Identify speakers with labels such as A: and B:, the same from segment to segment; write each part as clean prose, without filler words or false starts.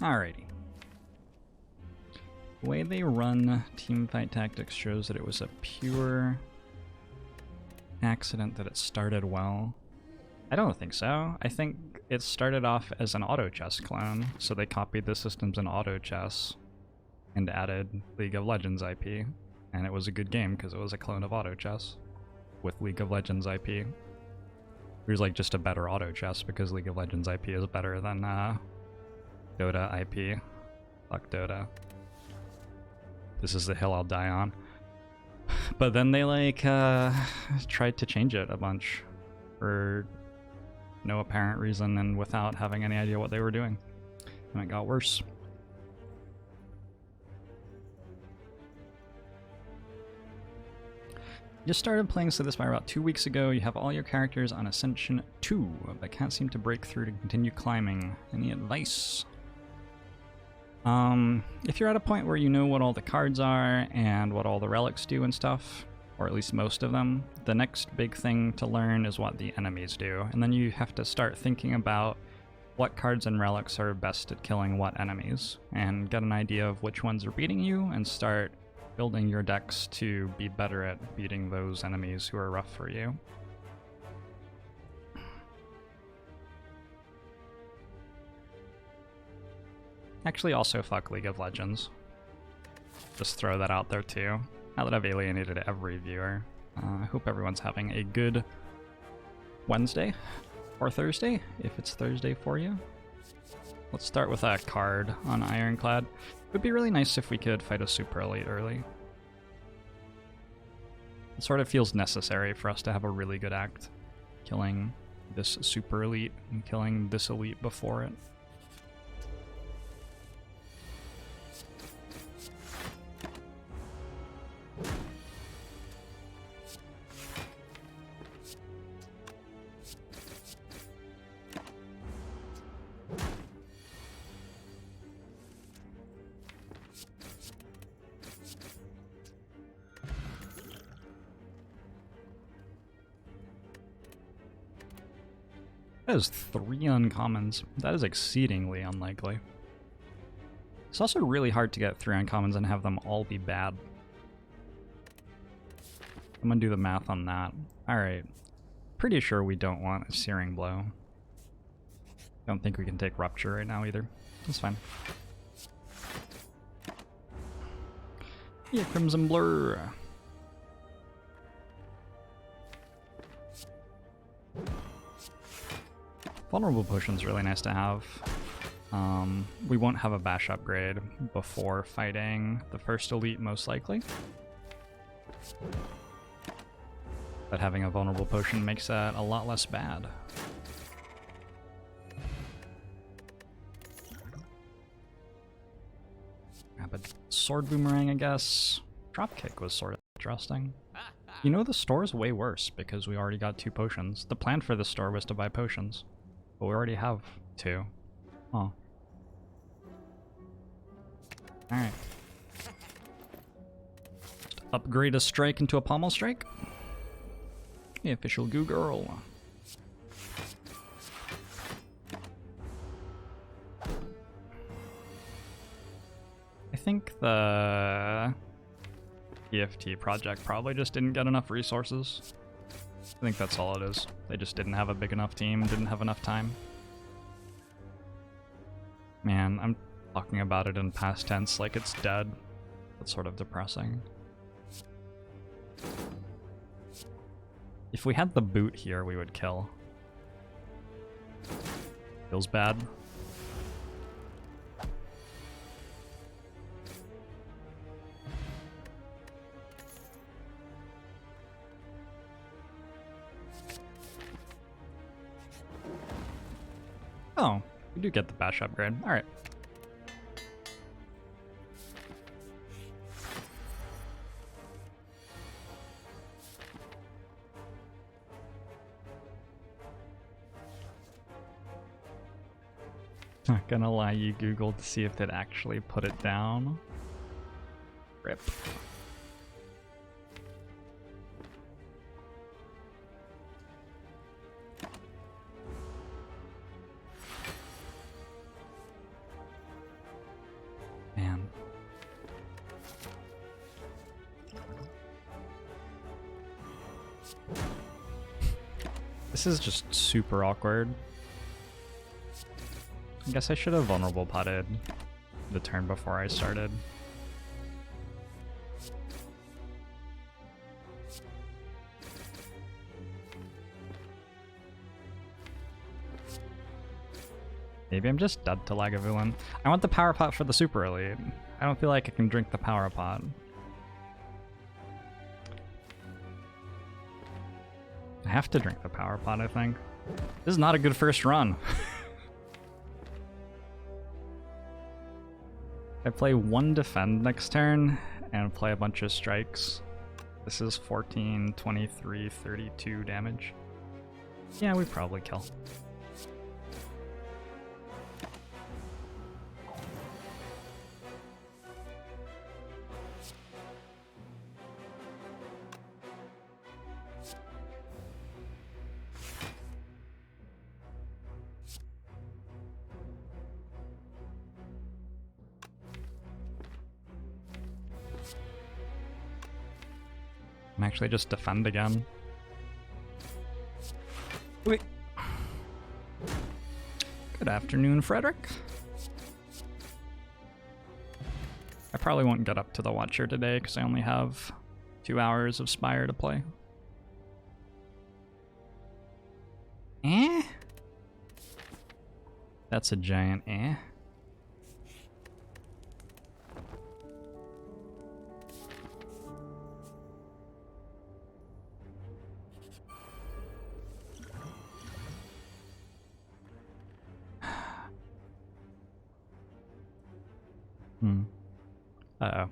A: Alrighty. The way they run Teamfight Tactics shows that it was a pure accident that it started well. I don't think so. I think it started off as an auto chess clone, so they copied the systems in auto chess and added League of Legends IP, and it was a good game because it was a clone of auto chess with League of Legends IP. It was like just a better auto chess because League of Legends IP is better than Dota IP. Fuck Dota. This is the hill I'll die on. But then they like tried to change it a bunch for no apparent reason and without having any idea what they were doing. And it got worse. You started playing Slay the Spire about 2 weeks ago. You have all your characters on Ascension 2, but can't seem to break through to continue climbing. Any advice? If you're at a point where you know what all the cards are and what all the relics do and stuff, or at least most of them, the next big thing to learn is what the enemies do. And then you have to start thinking about what cards and relics are best at killing what enemies, and get an idea of which ones are beating you, and start building your decks to be better at beating those enemies who are rough for you. Actually, also fuck League of Legends. Just throw that out there too. Now that I've alienated every viewer, I hope everyone's having a good Wednesday or Thursday, if it's Thursday for you. Let's start with a card on Ironclad. It would be really nice if we could fight a super elite early. It sort of feels necessary for us to have a really good act, killing this super elite and killing this elite before it. That is 3 uncommons. That is exceedingly unlikely. It's also really hard to get 3 uncommons and have them all be bad. I'm gonna do the math on that. Alright. Pretty sure we don't want a Searing Blow. Don't think we can take Rupture right now either. That's fine. Yeah, Crimson Blur. Vulnerable Potion's really nice to have. We won't have a bash upgrade before fighting the first elite, most likely. But having a Vulnerable Potion makes that a lot less bad. Grab a Sword Boomerang, I guess. Dropkick was sort of interesting. You know, the store's way worse because we already got 2 potions. The plan for the store was to buy potions. But we already have 2. Oh. Alright. Just upgrade a strike into a pommel strike. The official goo girl. I think the EFT project probably just didn't get enough resources. I think that's all it is. They just didn't have a big enough team, didn't have enough time. Man, I'm talking about it in past tense like it's dead. That's sort of depressing. If we had the boot here, we would kill. Feels bad. Oh, we do get the bash upgrade. Alright. Not gonna lie, you Googled to see if it actually put it down. Rip. Man. This is just super awkward. I guess I should have vulnerable potted the turn before I started. Maybe I'm just dead to Lagavulin. I want the power pot for the super elite. I don't feel like I can drink the power pot. I have to drink the power pot, I think. This is not a good first run. I play 1 defend next turn and play a bunch of strikes. This is 14, 23, 32 damage. Yeah, we probably kill. I'm actually just defend again. Wait. Good afternoon, Frederick. I probably won't get up to the Watcher today because I only have 2 hours of Spire to play. Eh? That's a giant eh. Uh-oh.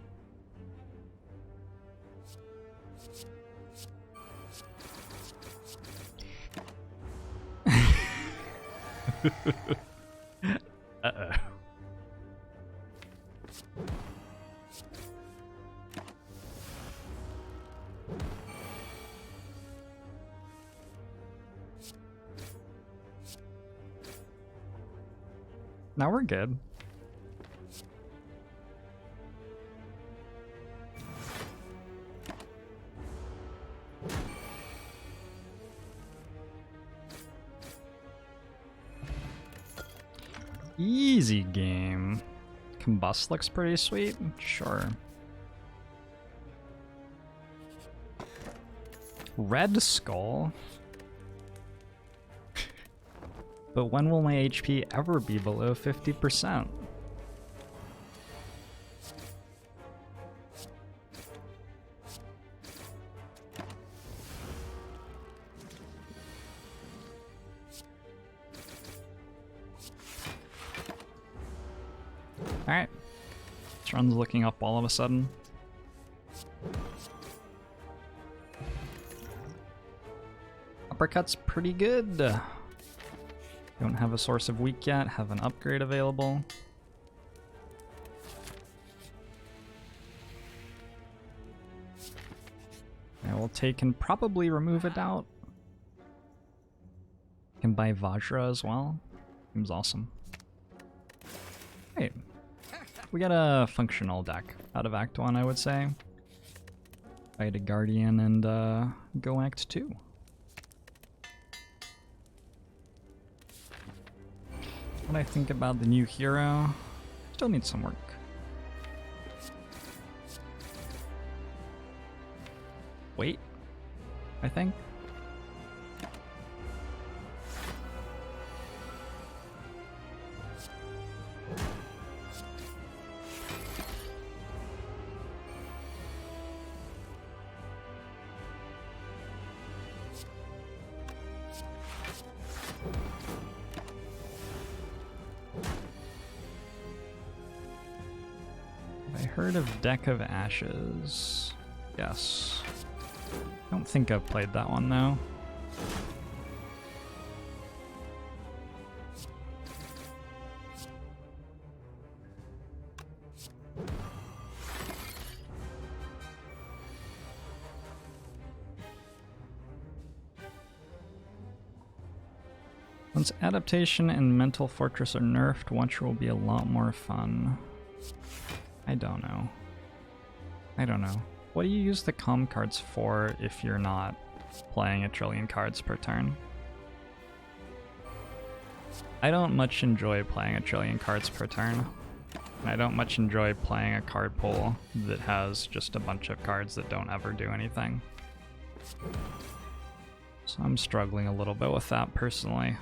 A: Uh-oh. Now we're good. Easy game. Combust looks pretty sweet. Sure. Red Skull? But when will my HP ever be below 50%? Alright. This run's looking up all of a sudden. Uppercut's pretty good. Don't have a source of weak yet, have an upgrade available. I will take and probably remove a doubt. Can buy Vajra as well. Seems awesome. Hey. We got a functional deck out of Act 1, I would say. Fight a Guardian and go Act 2. What I think about the new hero, still needs some work. Wait, I think. Heard of Deck of Ashes. Yes. Don't think I've played that one though. Once Adaptation and Mental Fortress are nerfed, Watcher will be a lot more fun. I don't know. I don't know. What do you use the comm cards for if you're not playing a trillion cards per turn? I don't much enjoy playing a trillion cards per turn. And I don't much enjoy playing a card pool that has just a bunch of cards that don't ever do anything. So I'm struggling a little bit with that personally.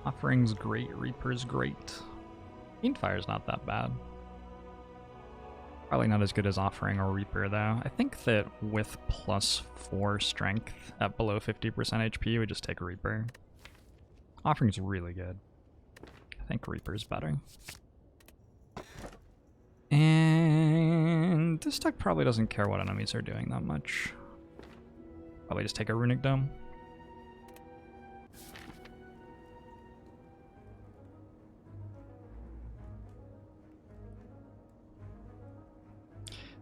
A: Offering's great, Reaper's great. Fiendfire's not that bad. Probably not as good as Offering or Reaper though. I think that with +4 strength at below 50% HP, we just take Reaper. Offering's really good. I think Reaper's better. And this deck probably doesn't care what enemies are doing that much. Probably just take a Runic Dome.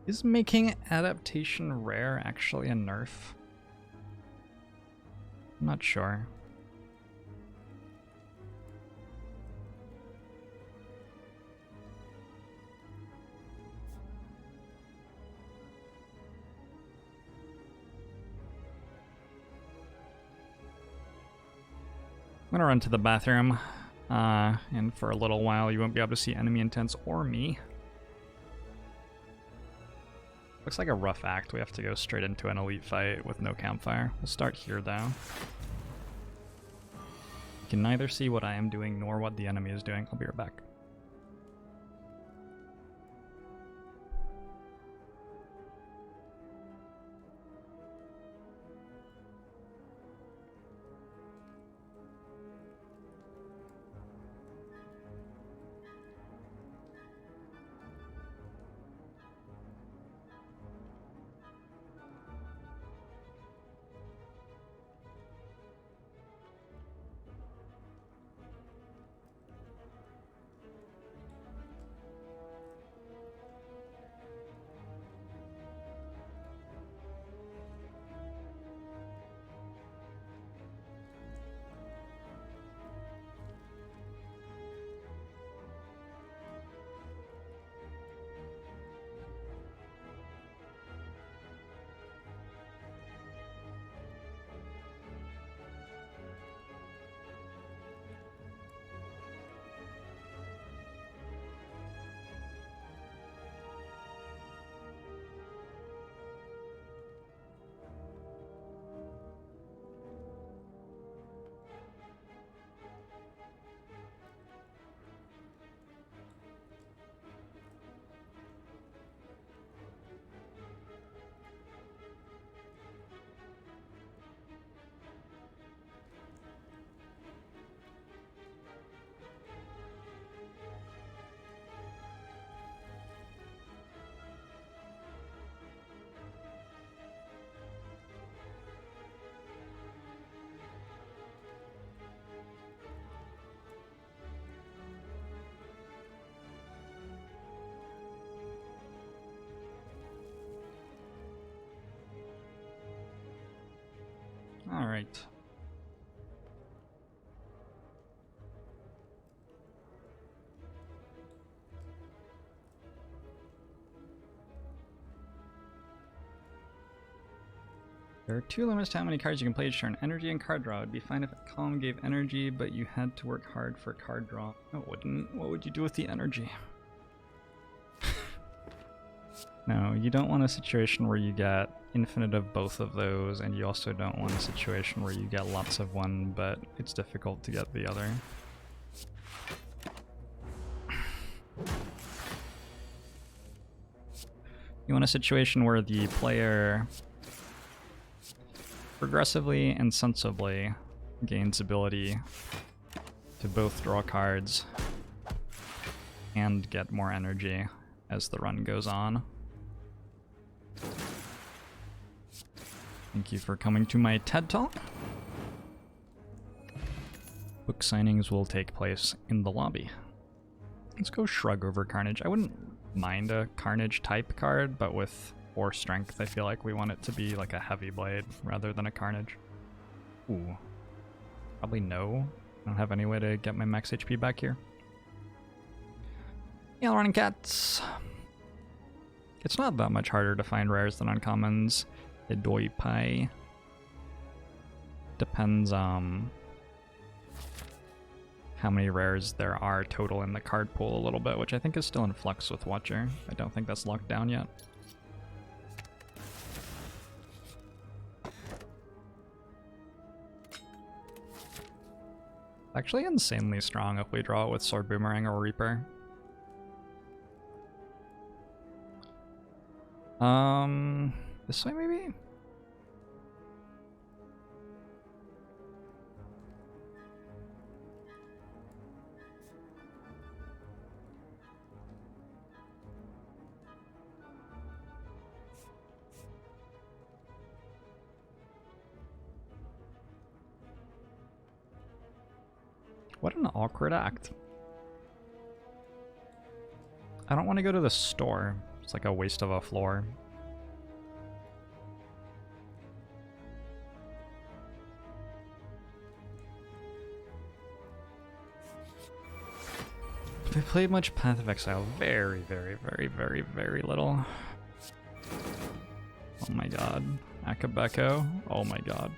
A: Is making adaptation rare actually a nerf? I'm not sure. I'm gonna run to the bathroom, and for a little while you won't be able to see enemy intents or me. Looks like a rough act. We have to go straight into an elite fight with no campfire. We'll start here though. You can neither see what I am doing nor what the enemy is doing. I'll be right back. All right. There are 2 limits to how many cards you can play each turn. Energy and card draw. It'd be fine if a column gave energy, but you had to work hard for card draw. No, it wouldn't. What would you do with the energy? No, you don't want a situation where you get infinite of both of those, and you also don't want a situation where you get lots of one, but it's difficult to get the other. You want a situation where the player progressively and sensibly gains ability to both draw cards and get more energy as the run goes on. Thank you for coming to my TED Talk. Book signings will take place in the lobby. Let's go Shrug over Carnage. I wouldn't mind a Carnage type card, but with 4 strength, I feel like we want it to be like a heavy blade rather than a Carnage. Ooh. Probably no. I don't have any way to get my max HP back here. Yeah, running cats. It's not that much harder to find rares than uncommons. Edoi Pai. Depends how many rares there are total in the card pool a little bit, which I think is still in flux with Watcher. I don't think that's locked down yet. Actually insanely strong if we draw it with Sword Boomerang or Reaper. This way maybe? What an awkward act. I don't want to go to the store. It's like a waste of a floor. Have I played much Path of Exile? Very, very, very, very, very little. Oh my god. Akabeko? Oh my god.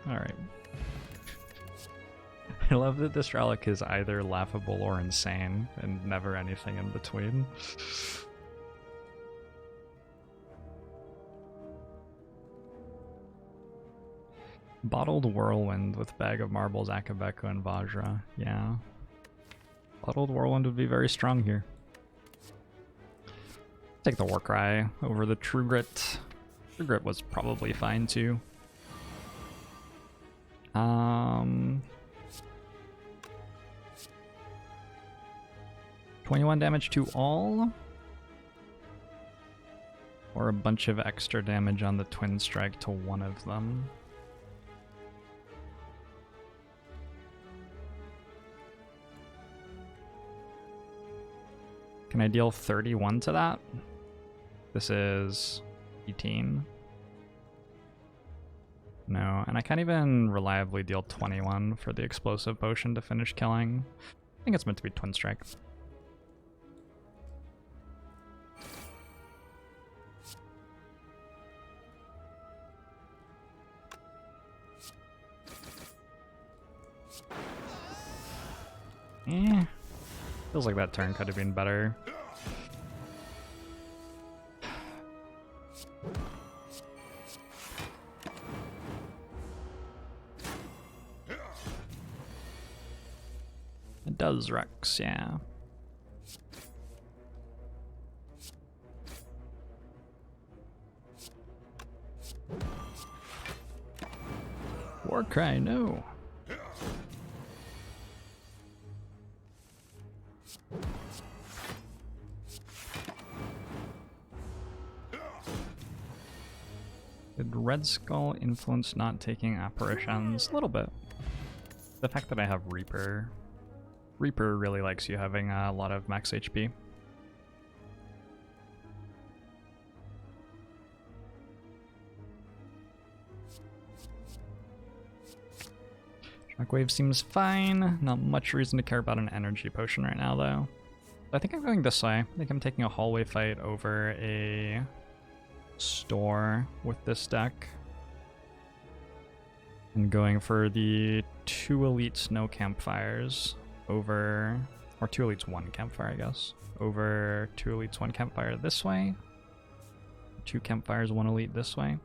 A: Alright. I love that this relic is either laughable or insane, and never anything in between. Bottled Whirlwind with Bag of Marbles, Akabeko, and Vajra. Yeah. Bottled Whirlwind would be very strong here. Take the Warcry over the True Grit. True Grit was probably fine too. 21 damage to all? Or a bunch of extra damage on the Twin Strike to one of them? Can I deal 31 to that? This is 18. No, and I can't even reliably deal 21 for the Explosive Potion to finish killing. I think it's meant to be Twin Strike. Feels like that turn could have been better. It does, Rex, yeah. Warcry, no. Did Red Skull influence not taking apparitions? A little bit. The fact that I have Reaper. Reaper really likes you having a lot of max HP. Shockwave seems fine. Not much reason to care about an energy potion right now, though. I think I'm going this way. I think I'm taking a hallway fight over a store with this deck. And going for the 2 elites, no campfires over, or 2 elites, 1 campfire, I guess. Over 2 elites, 1 campfire this way. 2 campfires, 1 elite this way.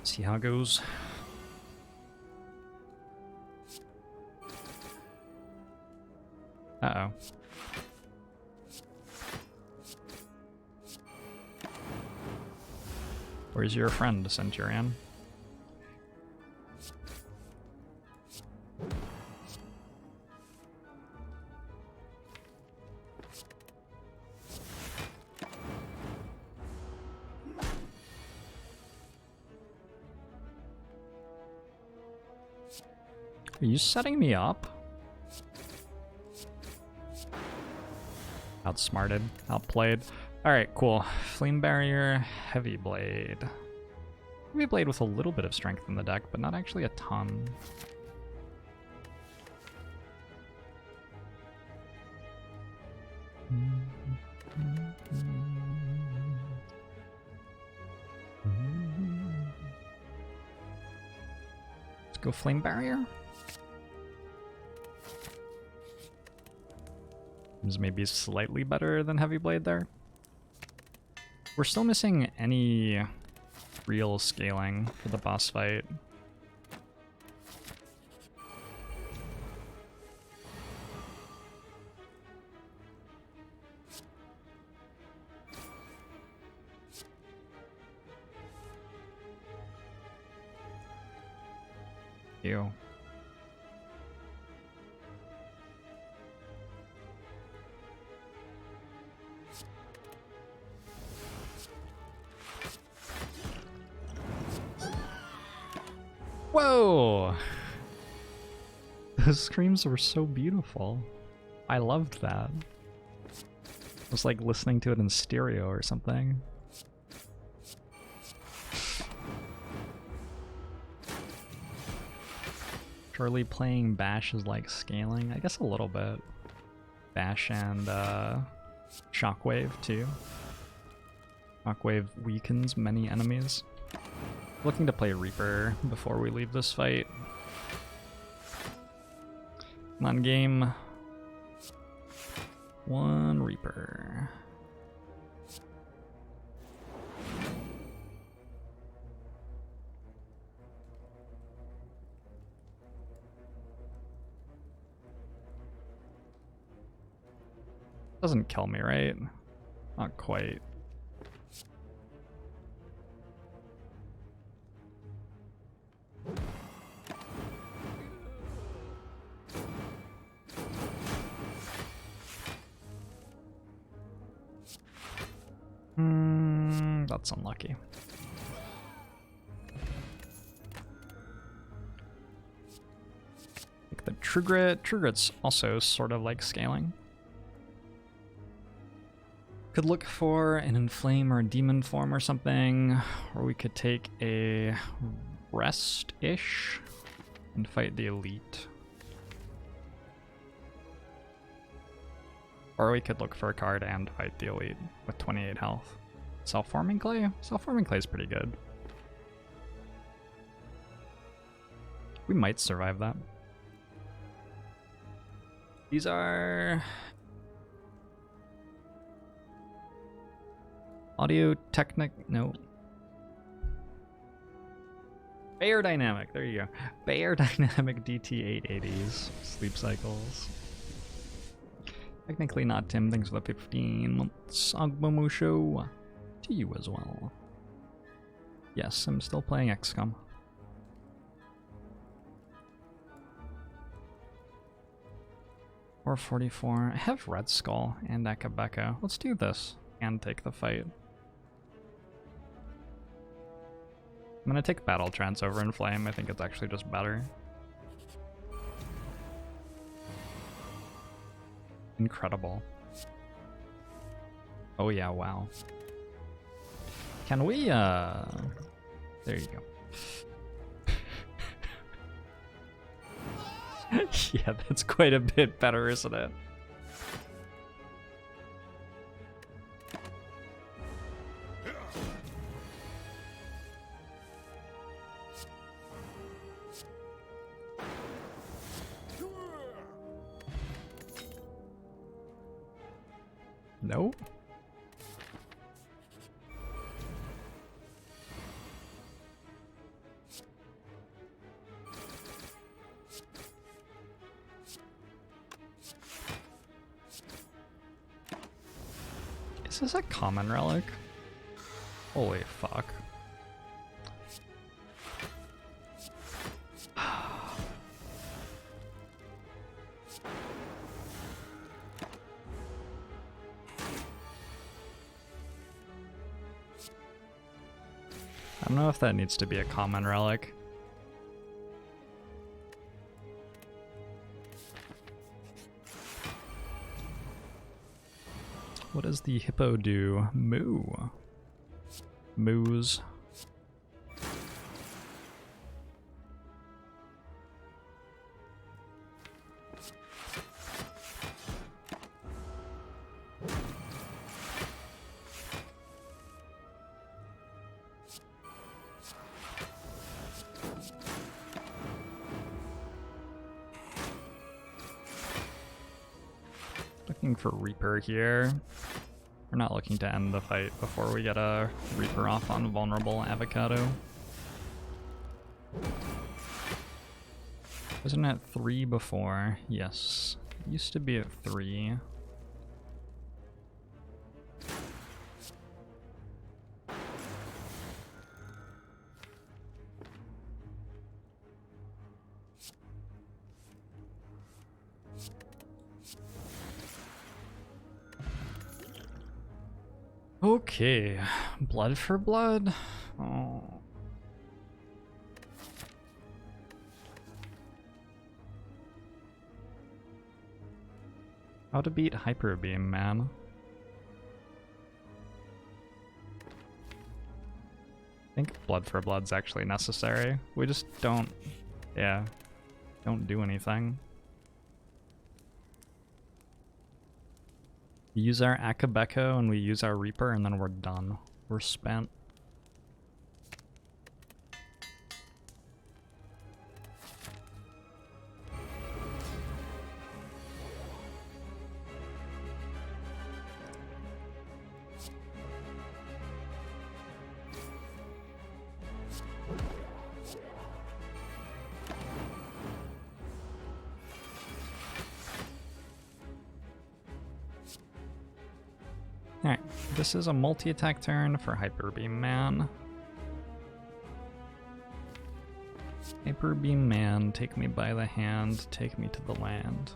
A: See how it goes. Uh-oh. Where's your friend, Centurion? Are you setting me up? Outsmarted, outplayed. Alright, cool. Flame Barrier, Heavy Blade. Heavy Blade with a little bit of strength in the deck, but not actually a ton. Let's go Flame Barrier. Is maybe slightly better than Heavy Blade there. We're still missing any real scaling for the boss fight. Ew. Whoa! Those screams were so beautiful. I loved that. It was like listening to it in stereo or something. Surely playing Bash is like scaling? I guess a little bit. Bash and Shockwave too. Shockwave weakens many enemies. Looking to play Reaper before we leave this fight. Come on, game. One Reaper. Doesn't kill me, right? Not quite. That's unlucky. Like the Trigrit's also sort of like scaling. Could look for an Inflame or a Demon form or something, or we could take a Rest-ish and fight the Elite. Or we could look for a card and fight the Elite with 28 health. Self-forming clay? Self-forming clay is pretty good. We might survive that. These are... Audio Technic... no. Bayer Dynamic, there you go. Bayer Dynamic DT880s. Sleep Cycles. Technically not Tim, thanks for the 15 months. Agbamusho. To you as well. Yes, I'm still playing XCOM. 444. I have Red Skull and Akabeka. Let's do this and take the fight. I'm gonna take Battle Trance over Inflame. I think it's actually just better. Incredible. Oh yeah, wow. Can we, there you go. Yeah, that's quite a bit better, isn't it? No? Is this a common relic? Holy fuck. I don't know if that needs to be a common relic. What does the hippo do? Moo. Moos. Looking for Reaper here. We're not looking to end the fight before we get a Reaper off on vulnerable avocado. Wasn't it at 3 before? Yes. It used to be at 3. Okay, blood for blood. Oh. How to beat Hyper Beam, man. I think blood for blood's actually necessary. We just don't, yeah, don't do anything. We use our Akabeko and we use our Reaper and then we're done. We're spent. Alright, this is a multi-attack turn for Hyper Beam Man. Hyper Beam Man, take me by the hand, take me to the land.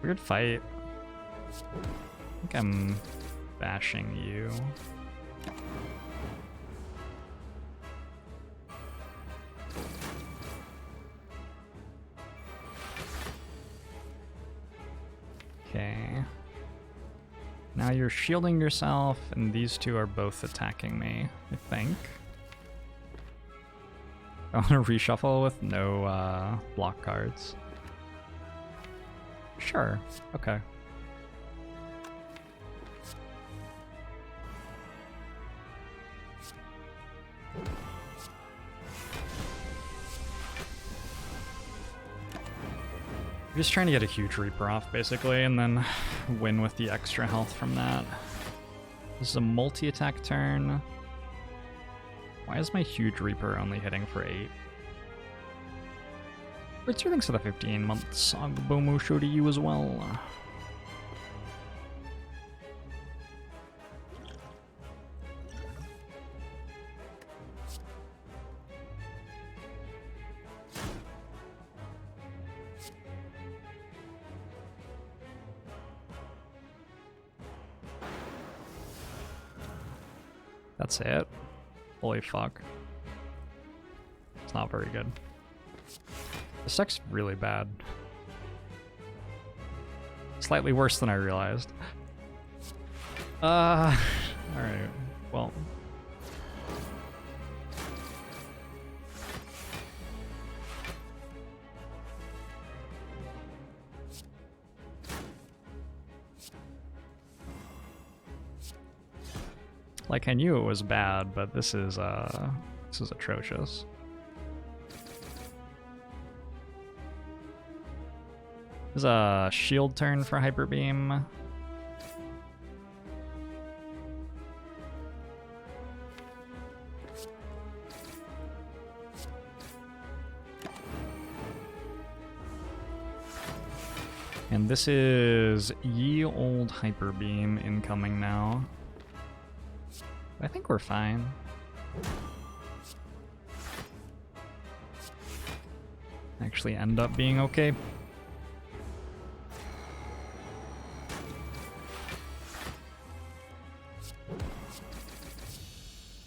A: Weird fight. I think I'm bashing you. Okay. Now you're shielding yourself, and these two are both attacking me, I think. I want to reshuffle with no block cards. Sure, okay. We're just trying to get a huge Reaper off, basically, and then win with the extra health from that. This is a multi-attack turn. Why is my huge Reaper only hitting for 8? Ritzer, thanks for the 15 months. Agbomo show to you as well. That's it. Holy fuck. It's not very good. This deck's really bad. Slightly worse than I realized. Alright, well. Like, I knew it was bad, but this is atrocious. This is a shield turn for Hyper Beam. And this is ye old Hyper Beam incoming now. I think we're fine. Actually end up being okay.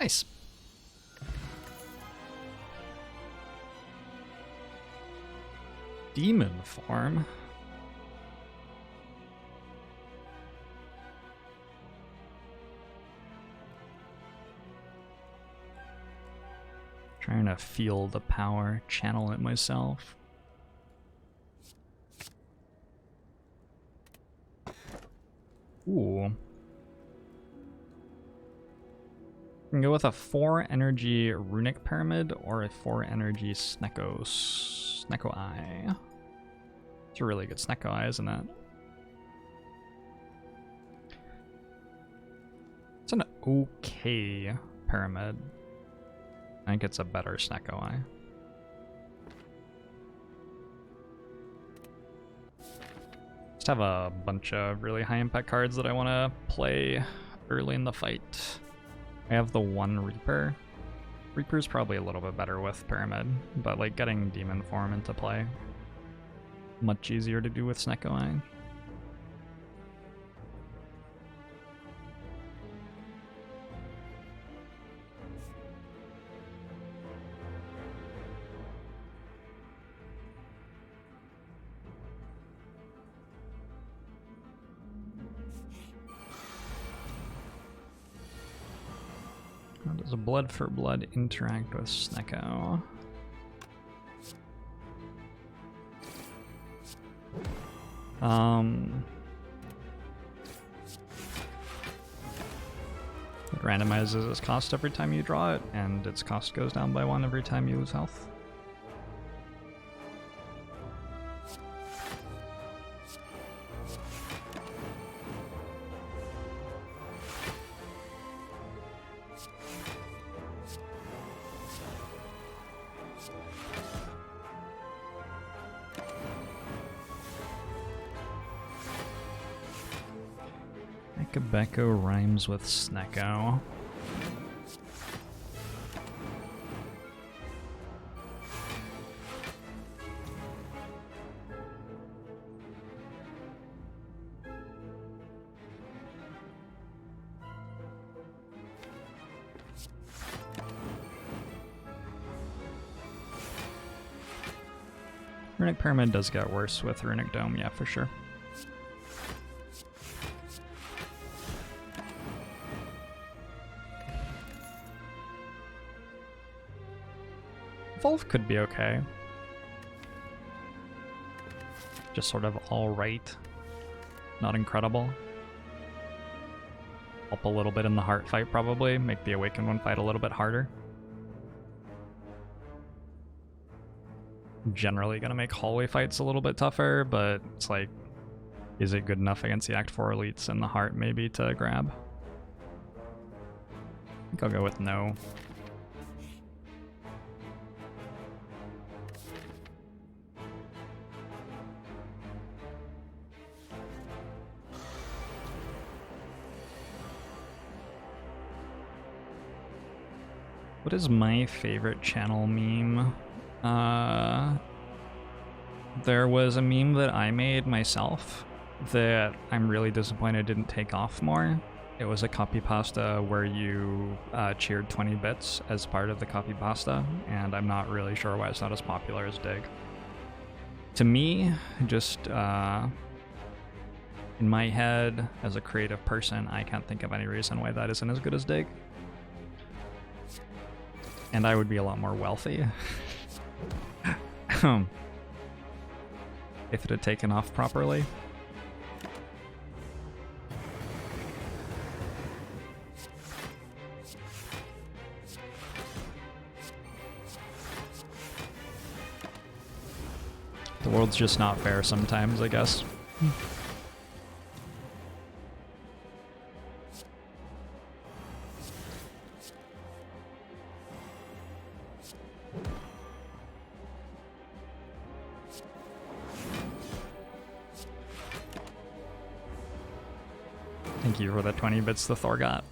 A: Nice. demon form. Trying to feel the power, channel it myself. Ooh. I can go with a 4 energy Runic Pyramid or a 4 energy Snecko Eye. It's a really good Snecko Eye, isn't it? It's an okay pyramid. I think it's a better Snecko Eye. Just have a bunch of really high impact cards that I want to play early in the fight. I have the 1 Reaper. Reaper's probably a little bit better with Pyramid, but like getting Demon Form into play, much easier to do with Snecko Eye. How does a blood for blood interact with Snecko? It randomizes its cost every time you draw it, and its cost goes down by 1 every time you lose health. Bekko rhymes with Snecko. Runic Pyramid does get worse with Runic Dome, yeah, for sure. Evolve could be okay. Just sort of alright. Not incredible. Help a little bit in the heart fight probably. Make the Awakened one fight a little bit harder. Generally gonna make hallway fights a little bit tougher, but it's like, is it good enough against the Act 4 elites in the heart maybe to grab? I think I'll go with no. What is my favorite channel meme? There was a meme that I made myself that I'm really disappointed didn't take off more. It was a copy pasta where you cheered 20 bits as part of the copy pasta, and I'm not really sure why it's not as popular as Dig. To me, just in my head, as a creative person, I can't think of any reason why that isn't as good as Dig. And I would be a lot more wealthy if it had taken off properly. The world's just not fair sometimes, I guess. Thank you for the 20 bits the Thor got.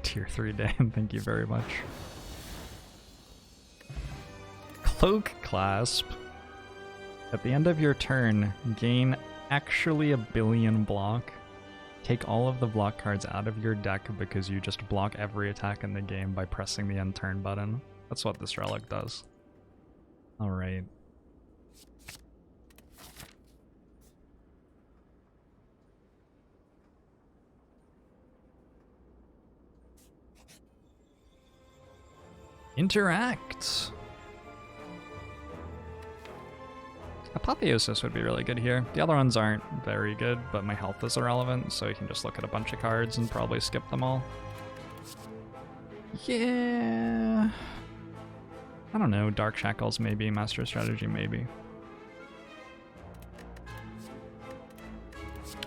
A: Tier 3 Dan, thank you very much. Cloak Clasp. At the end of your turn, gain actually a billion block. Take all of the block cards out of your deck because you just block every attack in the game by pressing the end turn button. That's what this relic does. Alright. Interact! Apotheosis would be really good here. The other ones aren't very good, but my health is irrelevant, so you can just look at a bunch of cards and probably skip them all. Yeah... I don't know, Dark Shackles maybe, Master Strategy maybe.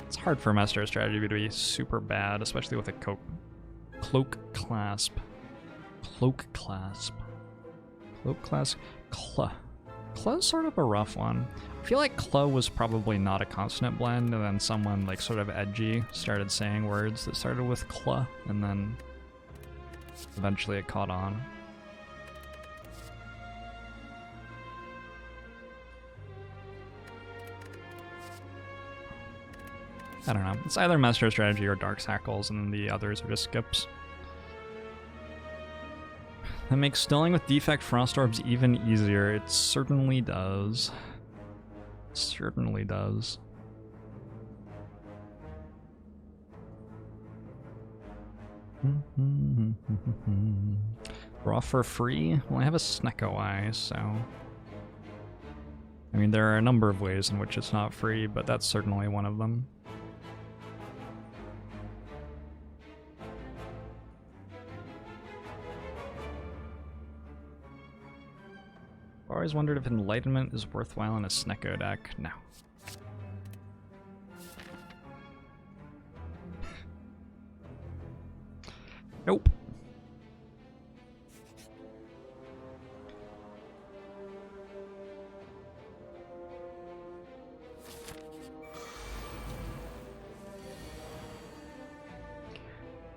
A: It's hard for Master Strategy to be super bad, especially with a Cloak Clasp. Cloak Clasp. Cloak Clasp. Claw's sort of a rough one. I feel like Claw was probably not a consonant blend, and then someone like sort of edgy started saying words that started with Claw, and then eventually it caught on. I don't know. It's either Master Strategy or Dark Shackles, and then the others are just skips. That makes stilling with Defect Frost Orbs even easier. It certainly does. Certainly does. Draw for free? Well, I have a Snecko Eye, so... I mean, there are a number of ways in which it's not free, but that's certainly one of them. I've always wondered if Enlightenment is worthwhile in a Snecko deck. No. Nope.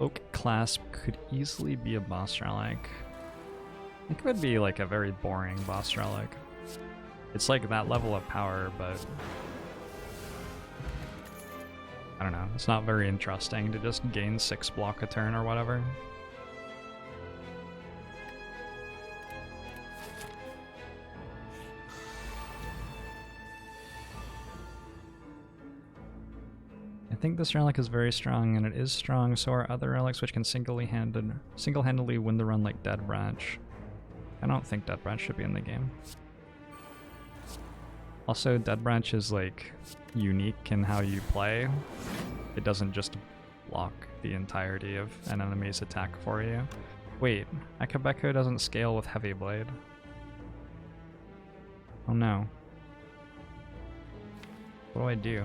A: Oak Clasp could easily be a boss relic. It could be like a very boring boss relic. It's like that level of power, but I don't know. It's not very interesting to just gain 6 block a turn or whatever. I think this relic is very strong, and it is strong, so are other relics which can single-handedly win the run like Dead Branch. I don't think Dead Branch should be in the game. Also, Dead Branch is like unique in how you play. It doesn't just block the entirety of an enemy's attack for you. Wait, Akabeko doesn't scale with Heavy Blade. Oh no. What do I do?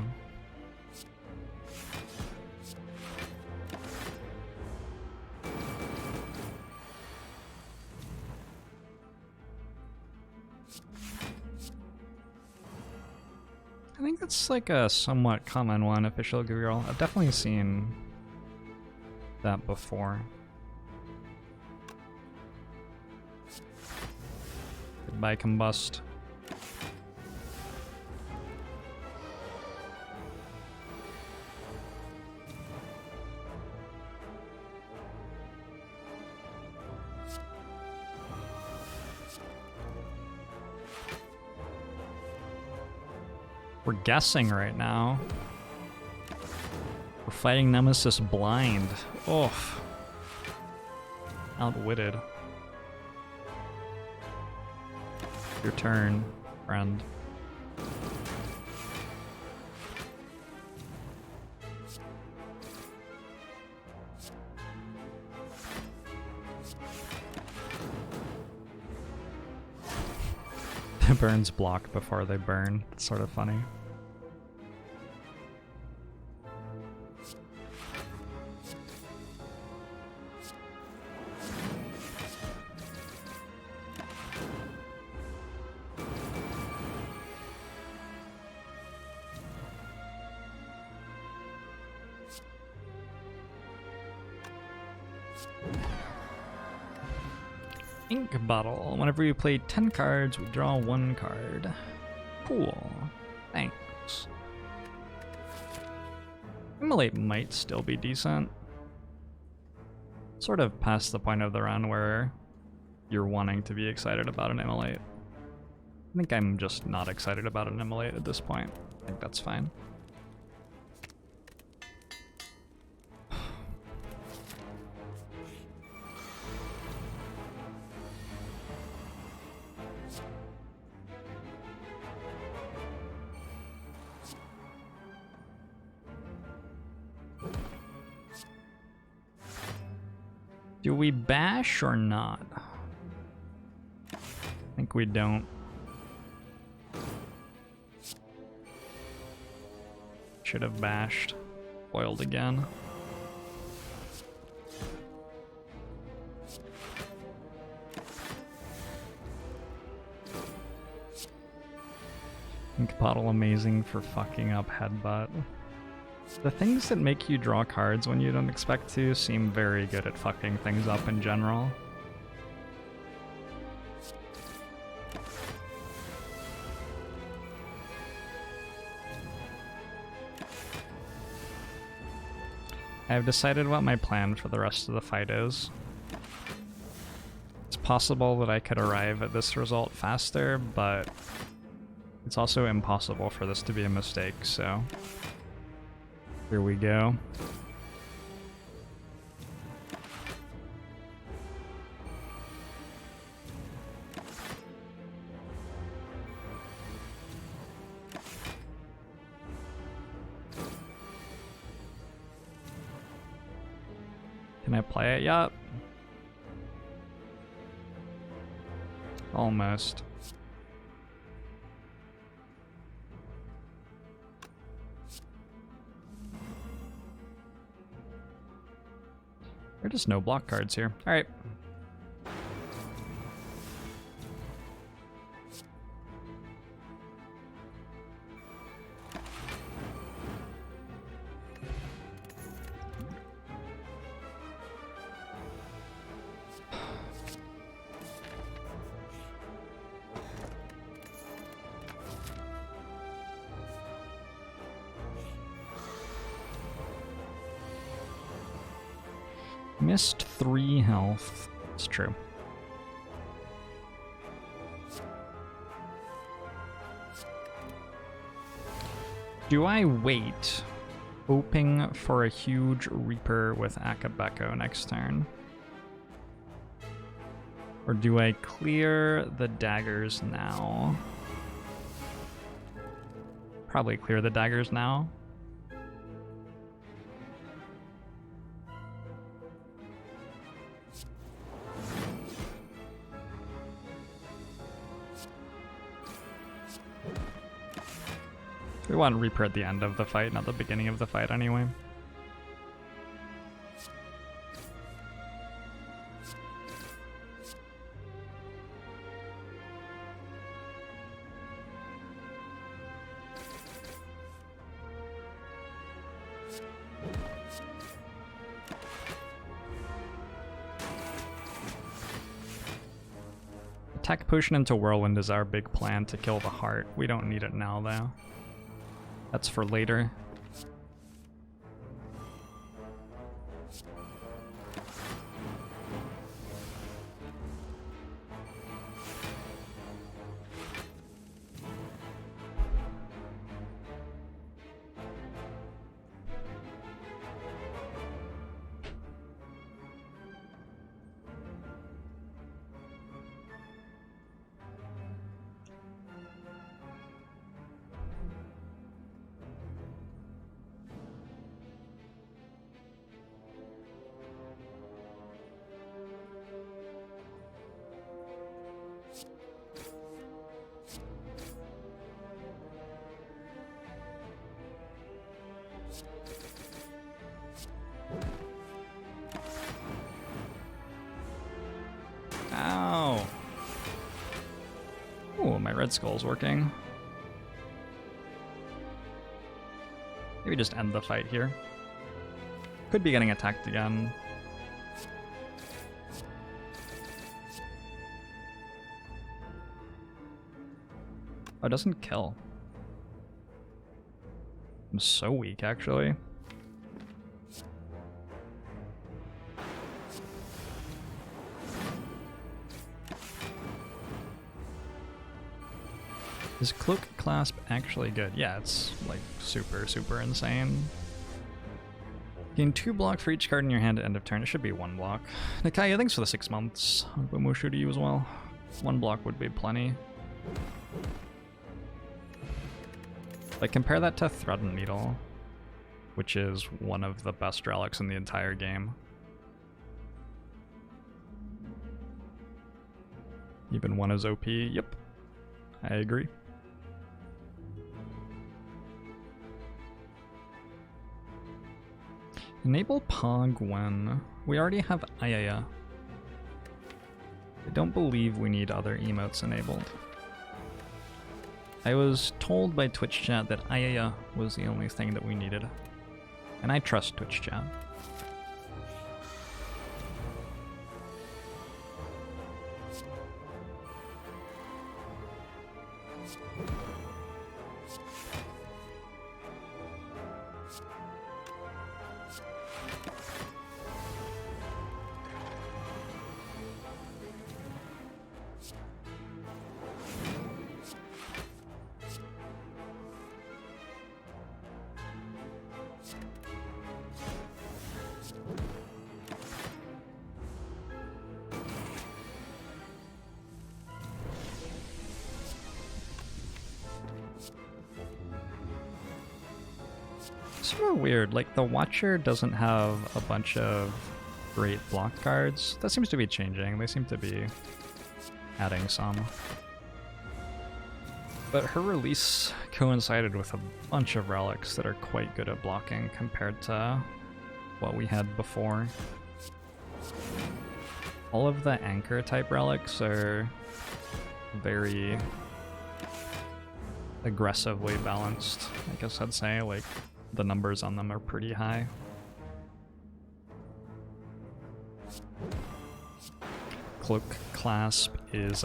A: I think that's like a somewhat common one, Official Girl. I've definitely seen that before. Goodbye, Combust. We're guessing right now. We're fighting Nemesis blind. Oof. Outwitted. Your turn, friend. The burns block before they burn. It's sort of funny. Ink bottle. Whenever we play 10 cards, we draw 1 card. Cool. Thanks. Immolate might still be decent. Sort of past the point of the run where you're wanting to be excited about an Immolate. I think I'm just not excited about an Immolate at this point. I think that's fine. Do we bash or not? I think we don't. Should have bashed. Foiled again. Ink bottle amazing for fucking up headbutt. The things that make you draw cards when you don't expect to seem very good at fucking things up in general. I've decided what my plan for the rest of the fight is. It's possible that I could arrive at this result faster, but it's also impossible for this to be a mistake, so here we go. Can I play it yet? Almost. There are just no block cards here. Alright. Missed 3 health. It's true. Do I wait, hoping for a huge Reaper with Akabeko next turn? Or do I clear the daggers now? Probably clear the daggers now. We want Reaper at the end of the fight, not the beginning of the fight anyway. Attack Potion into Whirlwind is our big plan to kill the heart. We don't need it now though. That's for later. Ow. Ooh, my red skull's working. Maybe just end the fight here. Could be getting attacked again. Oh, it doesn't kill. I'm so weak, actually. Is Cloak Clasp actually good? Yeah, it's like super, super insane. Gain 2 block for each card in your hand at end of turn. It should be 1 block. Nakaya, thanks for the 6 months. Mushu to you as well. 1 block would be plenty. Like, compare that to Thread and Needle, which is one of the best relics in the entire game. Even 1 is OP. Yep, I agree. Enable Pog when we already have Ayaya. I don't believe we need other emotes enabled. I was told by Twitch chat that Ayaya was the only thing that we needed. And I trust Twitch chat. Super weird, like the Watcher doesn't have a bunch of great block cards. That seems to be changing. They seem to be adding some. But her release coincided with a bunch of relics that are quite good at blocking compared to what we had before. All of the anchor type relics are very aggressively balanced, I guess I'd say. Like, the numbers on them are pretty high. Cloak Clasp is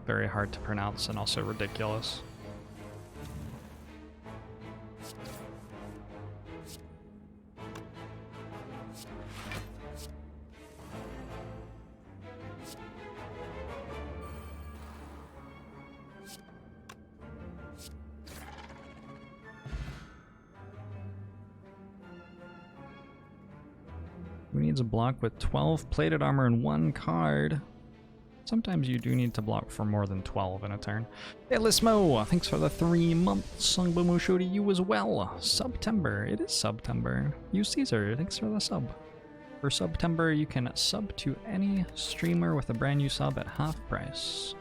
A: very hard to pronounce and also ridiculous. Who needs a block with 12 plated armor and 1 card? Sometimes you do need to block for more than 12 in a turn. Hey Lismo, thanks for the 3 months. Songbomusho to you as well. September, it is September. You Caesar, thanks for the sub. For September, you can sub to any streamer with a brand new sub at half price.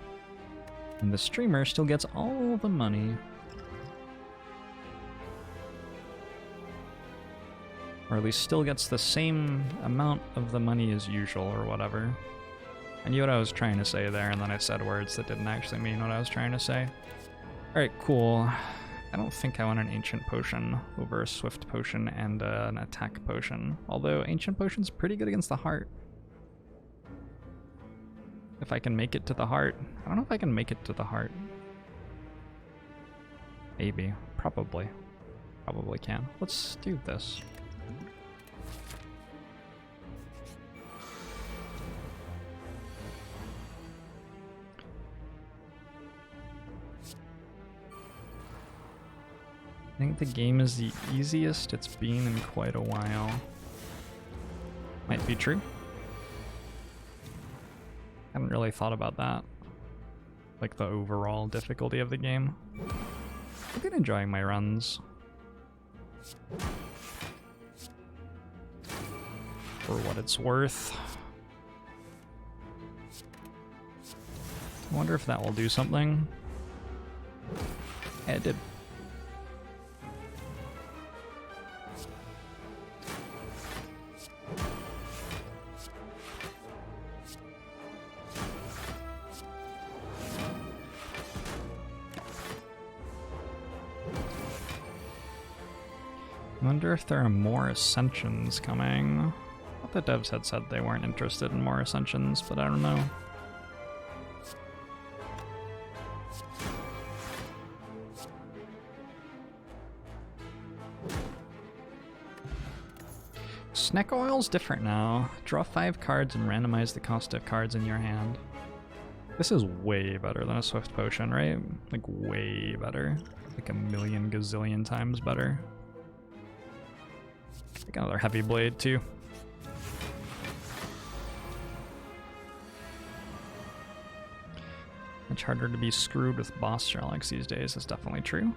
A: And the streamer still gets all the money. Or at least still gets the same amount of the money as usual or whatever. I knew what I was trying to say there, and then I said words that didn't actually mean what I was trying to say. Alright, cool. I don't think I want an Ancient Potion over a Swift Potion and an Attack Potion. Although Ancient Potion's pretty good against the Heart. If I can make it to the Heart. I don't know if I can make it to the Heart. Maybe. Probably. Probably can. Let's do this. I think the game is the easiest it's been in quite a while. Might be true. Haven't really thought about that. Like the overall difficulty of the game. I've been enjoying my runs. For what it's worth. I wonder if that will do something. Yeah, it did. I wonder if there are more Ascensions coming. I thought the devs had said they weren't interested in more Ascensions, but I don't know. Snack Oil's different now. Draw 5 cards and randomize the cost of cards in your hand. This is way better than a Swift Potion, right? Like, way better. Like a million gazillion times better. Like another Heavy Blade, too. Much harder to be screwed with boss relics these days, that's definitely true.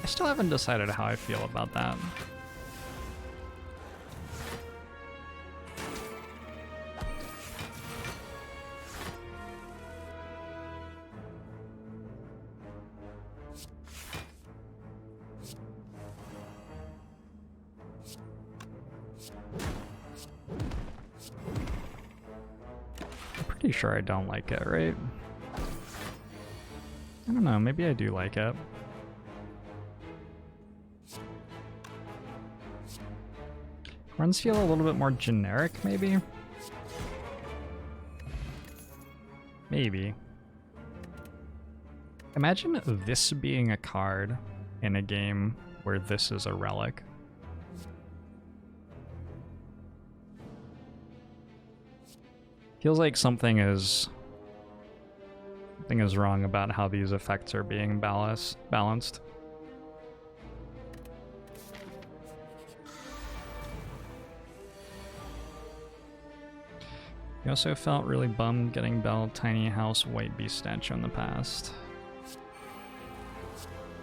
A: I still haven't decided how I feel about that. I'm pretty sure I don't like it, right? I don't know, maybe I do like it. Runs feel a little bit more generic, maybe? Maybe. Imagine this being a card in a game where this is a relic. Feels like something is wrong about how these effects are being balanced. You also felt really bummed getting Bell Tiny House White Beast statue in the past.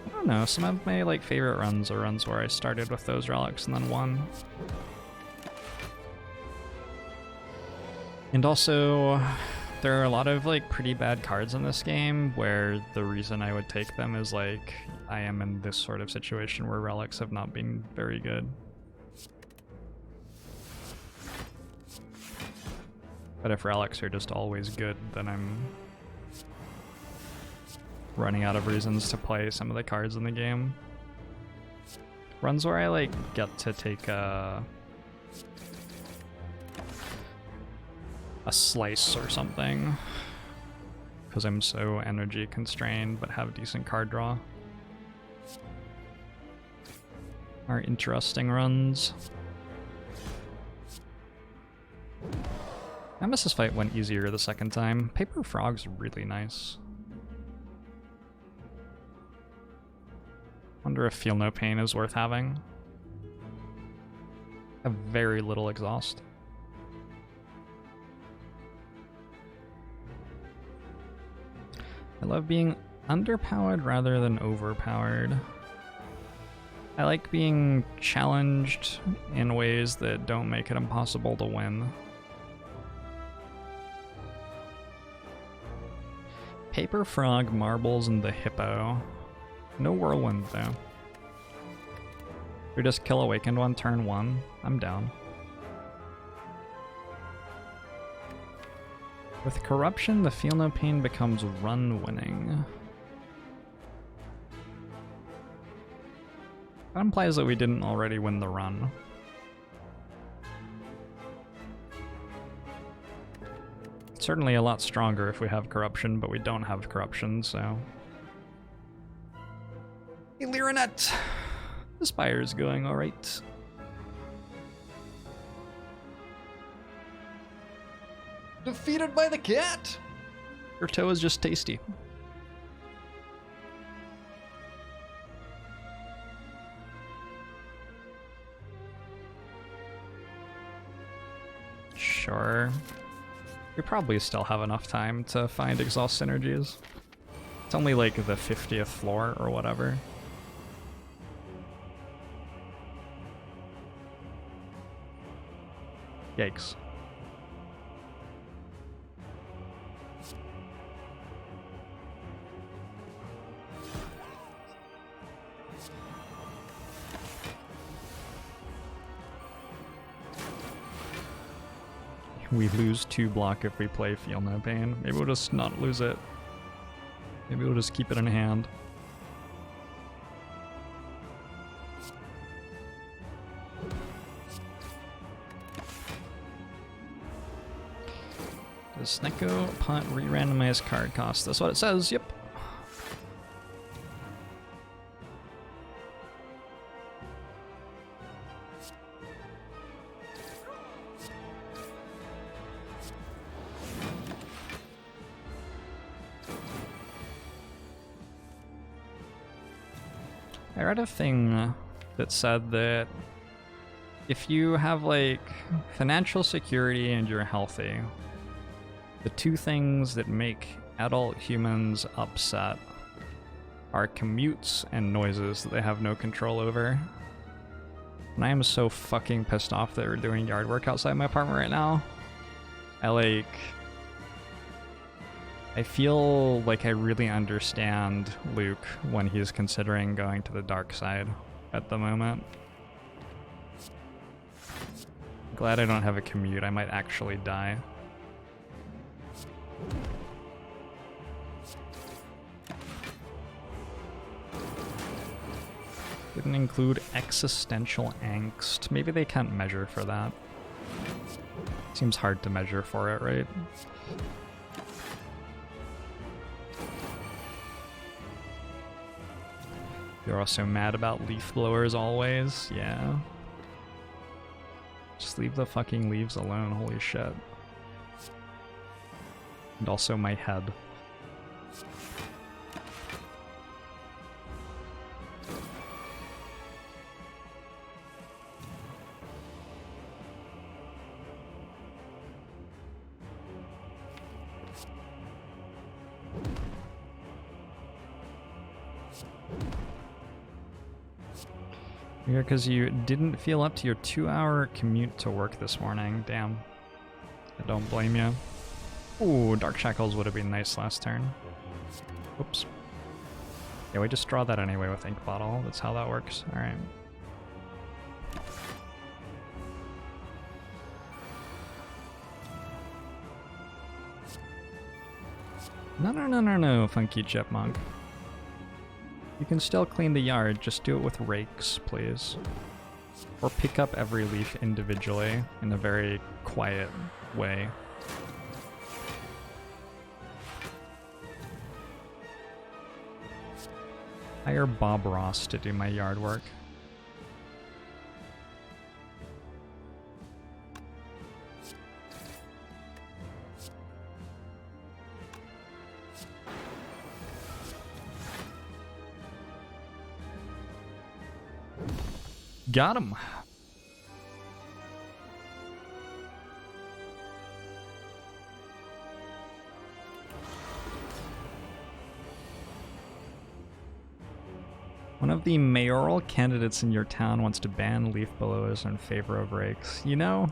A: I don't know, some of my like favorite runs are runs where I started with those relics and then won. And also, there are a lot of like pretty bad cards in this game where the reason I would take them is like, I am in this sort of situation where relics have not been very good. But if relics are just always good, then I'm running out of reasons to play some of the cards in the game. Runs where I like get to take a slice or something because I'm so energy constrained but have decent card draw are interesting runs. Nemesis fight went easier the second time. Paper Frog's really nice. Wonder if Feel No Pain is worth having. Have very little exhaust. I love being underpowered rather than overpowered. I like being challenged in ways that don't make it impossible to win. Paper Frog, Marbles, and the Hippo. No Whirlwind, though. We just kill Awakened one turn 1. I'm down. With Corruption, the Feel No Pain becomes run winning. That implies that we didn't already win the run. It's certainly a lot stronger if we have Corruption, but we don't have Corruption, so... Hey, Lyranet! The Spire's going alright. Defeated by the cat! Your toe is just tasty. Sure. We probably still have enough time to find exhaust synergies. It's only like the 50th floor or whatever. Yikes. We lose 2 block if we play Feel No Pain. Maybe we'll just not lose it. Maybe we'll just keep it in hand. Does Snecko Punt re-randomize card cost? That's what it says, yep. I read a thing that said that if you have like financial security and you're healthy, the two things that make adult humans upset are commutes and noises that they have no control over. And I am so fucking pissed off that we're doing yard work outside my apartment right now. I feel like I really understand Luke when he's considering going to the dark side at the moment. Glad I don't have a commute, I might actually die. Didn't include existential angst. Maybe they can't measure for that. Seems hard to measure for it, right? You're also mad about leaf blowers always? Yeah. Just leave the fucking leaves alone, holy shit. And also my head. Yeah, because you didn't feel up to your 2-hour commute to work this morning. Damn. I don't blame you. Ooh, Dark Shackles would have been nice last turn. Oops. Yeah, we just draw that anyway with Ink Bottle. That's how that works. Alright. No, Funky Chipmunk. You can still clean the yard, just do it with rakes, please. Or pick up every leaf individually in a very quiet way. Hire Bob Ross to do my yard work. Got him. One of the mayoral candidates in your town wants to ban leaf blowers in favor of rakes. You know,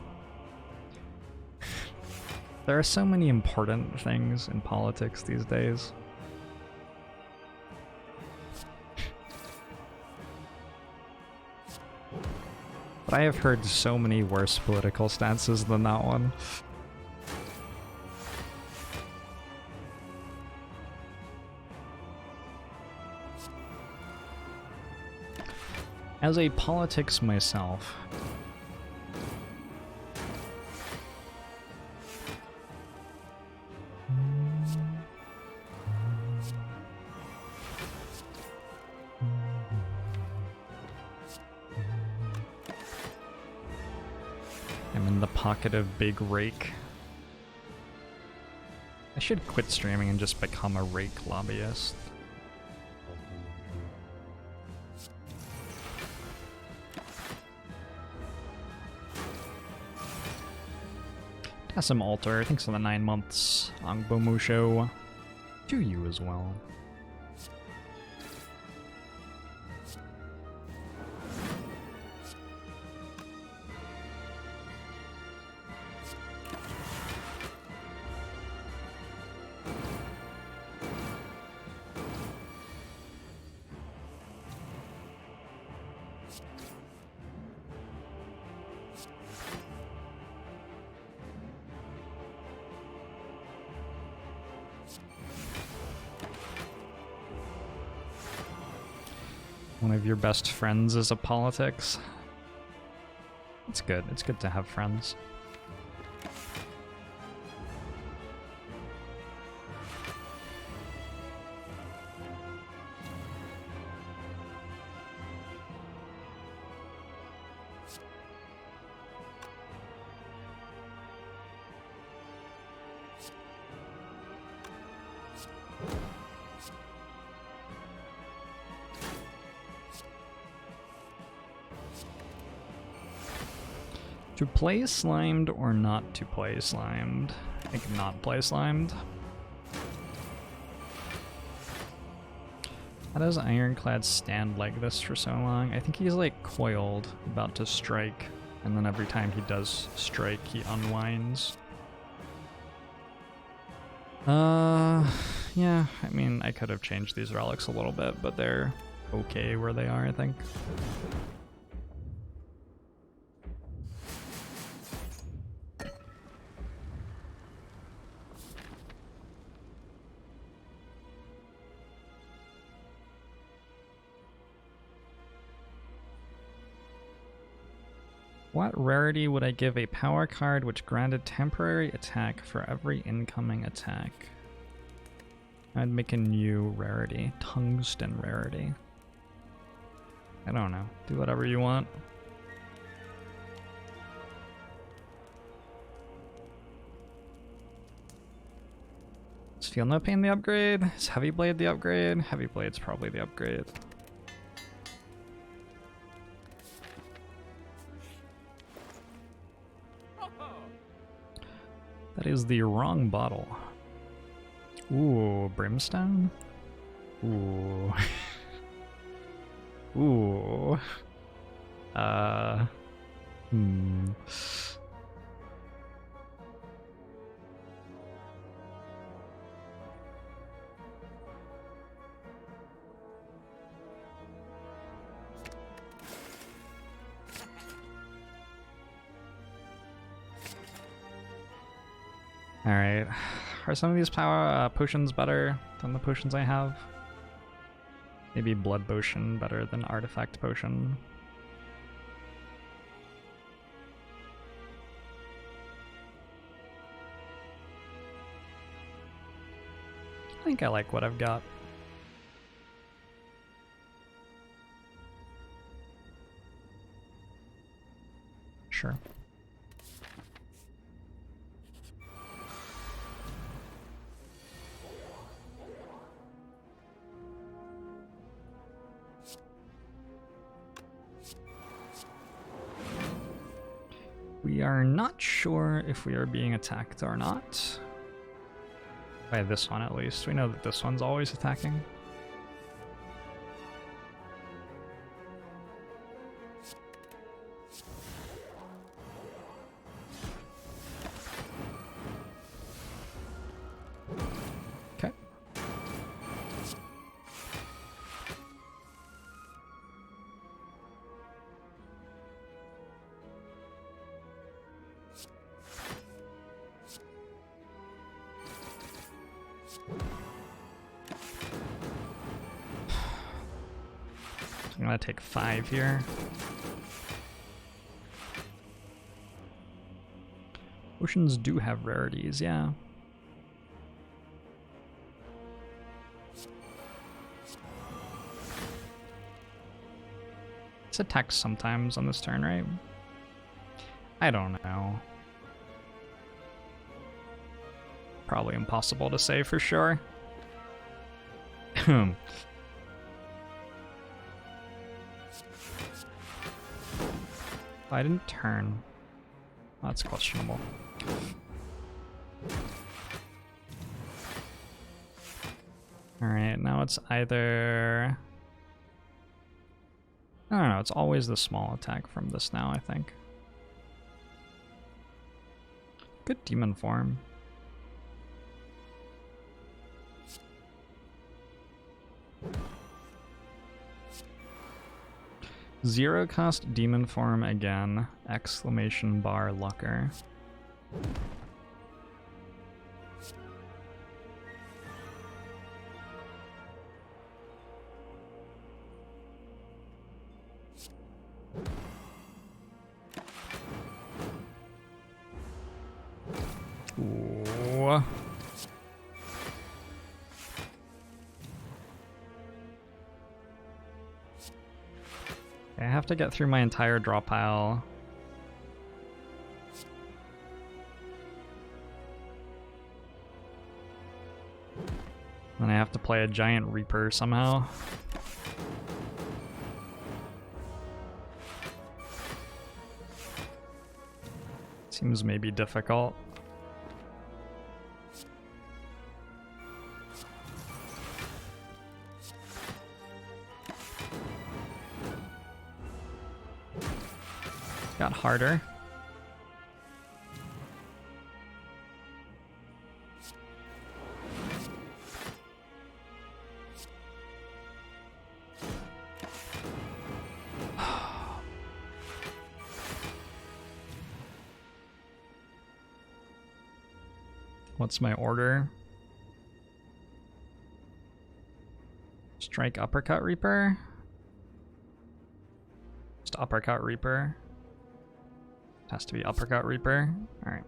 A: there are so many important things in politics these days. But I have heard so many worse political stances than that one. As a politics myself, I'm in the pocket of Big Rake. I should quit streaming and just become a rake lobbyist. Some altar, thanks for the 9 months. Angbomusho. To you as well. One of your best friends is a politics. It's good. It's good to have friends. To play Slimed or not to play Slimed? I think not play Slimed. How does Ironclad stand like this for so long? I think he's like coiled, about to strike, and then every time he does strike, he unwinds. Yeah, I mean, I could have changed these relics a little bit, but they're okay where they are, I think. What rarity would I give a power card which granted temporary attack for every incoming attack? I'd make a new rarity. Tungsten rarity. I don't know. Do whatever you want. Is Feel No Pain the upgrade? Is Heavy Blade the upgrade? Heavy Blade's probably the upgrade. That is the wrong bottle. Ooh, Brimstone? Ooh. Ooh. Alright. Are some of these power potions better than the potions I have? Maybe Blood Potion better than Artifact Potion. I think I like what I've got. Sure. We are not sure if we are being attacked or not. By this one at least. We know that this one's always attacking. Okay. I'm gonna take 5 here. Oceans do have rarities, yeah. It's attacks sometimes on this turn, right? I don't know. Probably impossible to say for sure. I didn't turn. That's questionable. Alright, now it's either... I don't know, it's always the small attack from this now, I think. Good demon form. Zero cost demon form again, exclamation bar Lucker. Ooh. I have to get through my entire draw pile. And I have to play a giant Reaper somehow. Seems maybe difficult. Got harder. What's my order? Strike Uppercut Reaper? Just Uppercut Reaper. Has to be Uppercut Reaper. Alright.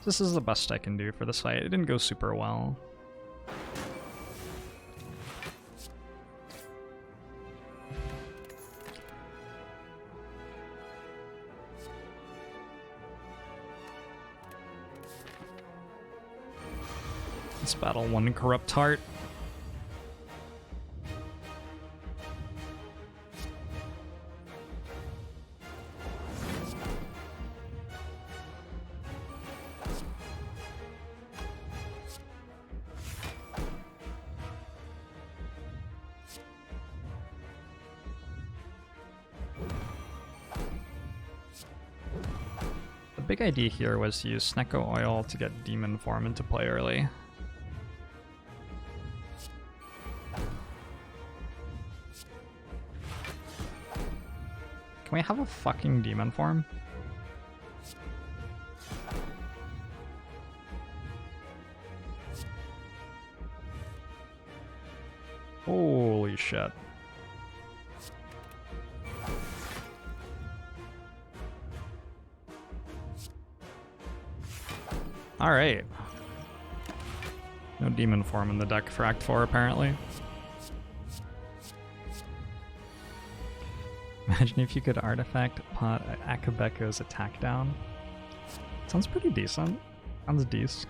A: This is the best I can do for this fight. It didn't go super well. Let's battle one Corrupt Heart. The big idea here was to use Snecko Oil to get Demon Form into play early. Can we have a fucking Demon Form? Holy shit. Alright. No Demon Form in the deck for Act 4 apparently. Imagine if you could artifact pot Akabeko's attack down. Sounds pretty decent. Sounds decent.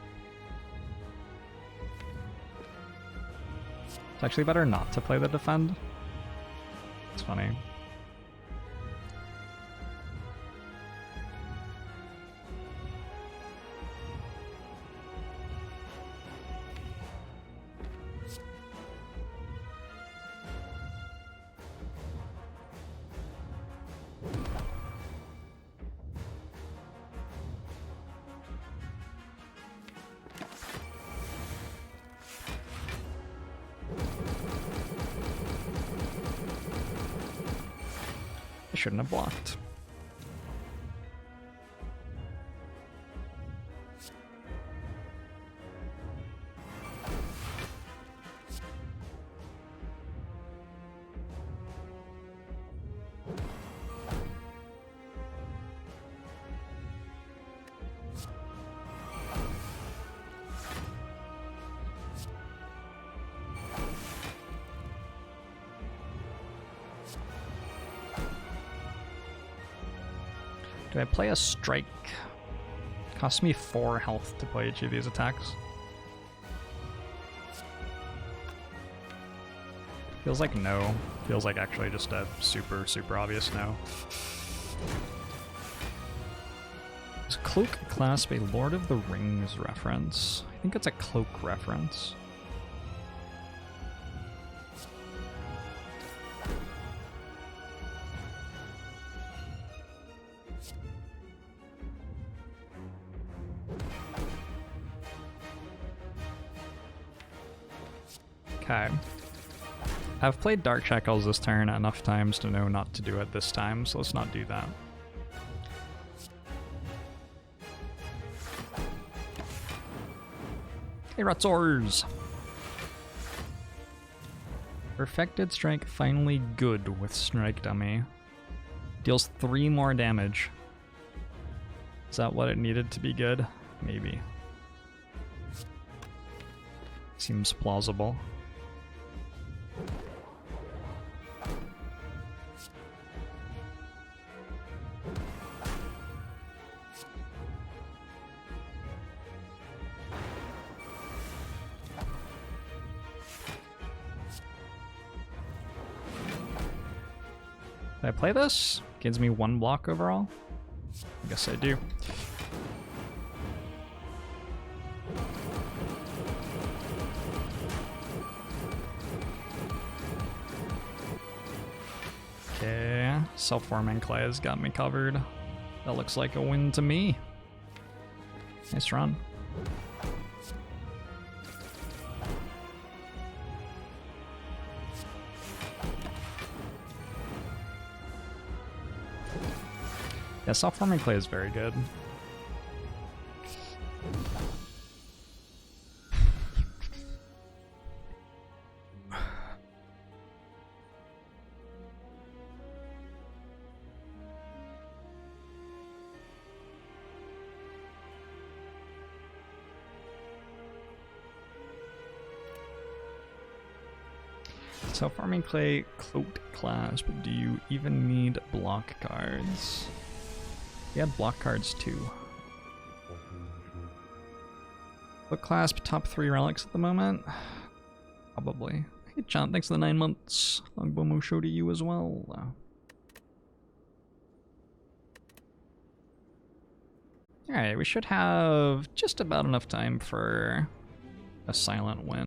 A: It's actually better not to play the defend. It's funny. I shouldn't have blocked. Do I play a strike? Costs me 4 health to play each of these attacks. Feels like no. Feels like actually just a super, super obvious no. Is Cloak Clasp a Lord of the Rings reference? I think it's a Cloak reference. Okay. I've played Dark Shackles this turn enough times to know not to do it this time, so let's not do that. Hey, Ratzors! Perfected Strike finally good with Strike Dummy. Deals 3 more damage. Is that what it needed to be good? Maybe. Seems plausible. Did I play this? Gives me 1 block overall? I guess I do. Okay, self-forming clay has got me covered. That looks like a win to me. Nice run. Yeah, self-forming clay is very good. Self-forming clay, cloaked clasp. Do you even need block cards? We had block cards too. Cloak clasp, top 3 relics at the moment? Probably. Hey John, thanks for the 9 months. Longbow show to you as well. Alright, we should have just about enough time for a silent win.